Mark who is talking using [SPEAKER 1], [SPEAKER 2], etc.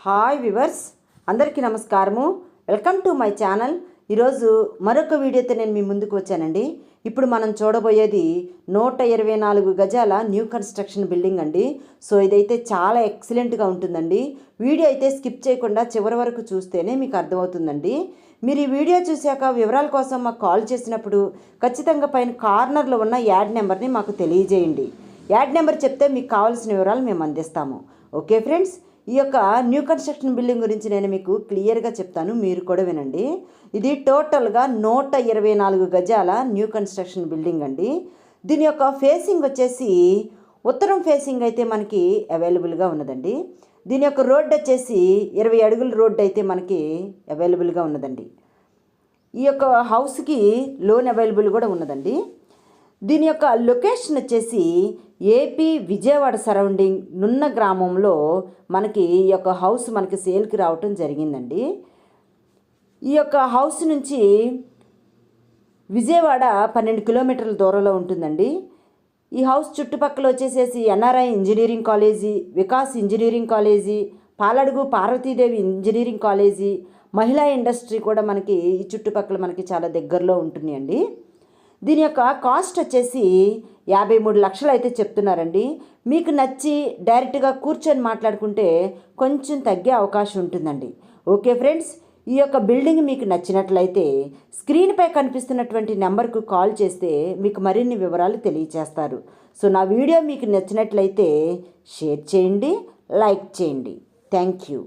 [SPEAKER 1] Hi viewers, అందరికీ నమస్కారము. Welcome to my channel. ఈరోజు మరొక వీడియోతో నేను మీ ముందుకు వచ్చానండి. ఇప్పుడు మనం చూడబోయేది 124 గజాల న్యూ కన్స్ట్రక్షన్ బిల్డింగ్ అండి. సో ఇదైతే చాలా ఎక్సలెంట్గా ఉంటుందండి. వీడియో అయితే స్కిప్ చేయకుండా చివరి వరకు చూస్తేనే మీకు అర్థమవుతుందండి. మీరు ఈ వీడియో చూశాక వివరాల కోసం మాకు కాల్ చేసినప్పుడు ఖచ్చితంగా పైన కార్నర్లో ఉన్న యాడ్ నెంబర్ని మాకు తెలియజేయండి. యాడ్ నెంబర్ చెప్తే మీకు కావాల్సిన వివరాలు మేము అందిస్తాము. ఓకే ఫ్రెండ్స్, ఈ యొక్క న్యూ కన్స్ట్రక్షన్ బిల్డింగ్ గురించి నేను మీకు క్లియర్గా చెప్తాను, మీరు కూడా వినండి. ఇది టోటల్గా 124 గజాల న్యూ కన్స్ట్రక్షన్ బిల్డింగ్ అండి. దీని యొక్క ఫేసింగ్ వచ్చేసి ఉత్తరం ఫేసింగ్ అయితే మనకి అవైలబుల్గా ఉన్నదండి. దీని యొక్క రోడ్ వచ్చేసి 20 అడుగుల రోడ్ అయితే మనకి అవైలబుల్గా ఉన్నదండి. ఈ యొక్క హౌస్కి లోన్ అవైలబుల్ కూడా ఉన్నదండి. దీని యొక్క లొకేషన్ వచ్చేసి ఏపీ విజయవాడ సరౌండింగ్ నున్న గ్రామంలో మనకి ఈ యొక్క హౌస్ మనకి సేల్కి రావటం జరిగిందండి. ఈ యొక్క హౌస్ నుంచి విజయవాడ 12 కిలోమీటర్ల దూరంలో ఉంటుందండి. ఈ హౌస్ చుట్టుపక్కల వచ్చేసేసి NRI engineering college, Vikas engineering college, Paladugu Parvathidevi engineering college, మహిళా ఇండస్ట్రీ కూడా మనకి ఈ చుట్టుపక్కల మనకి చాలా దగ్గరలో ఉంటున్నాయండి. దీని యొక్క కాస్ట్ వచ్చేసి 53 లక్షలు అయితే చెప్తున్నారండి. మీకు నచ్చి డైరెక్ట్గా కూర్చొని మాట్లాడుకుంటే కొంచెం తగ్గే అవకాశం ఉంటుందండి. ఓకే ఫ్రెండ్స్, ఈ యొక్క బిల్డింగ్ మీకు నచ్చినట్లయితే స్క్రీన్పై కనిపిస్తున్నటువంటి నెంబర్కు కాల్ చేస్తే మీకు మరిన్ని వివరాలు తెలియజేస్తారు. సో నా వీడియో మీకు నచ్చినట్లయితే షేర్ చేయండి, లైక్ చేయండి. Thank you.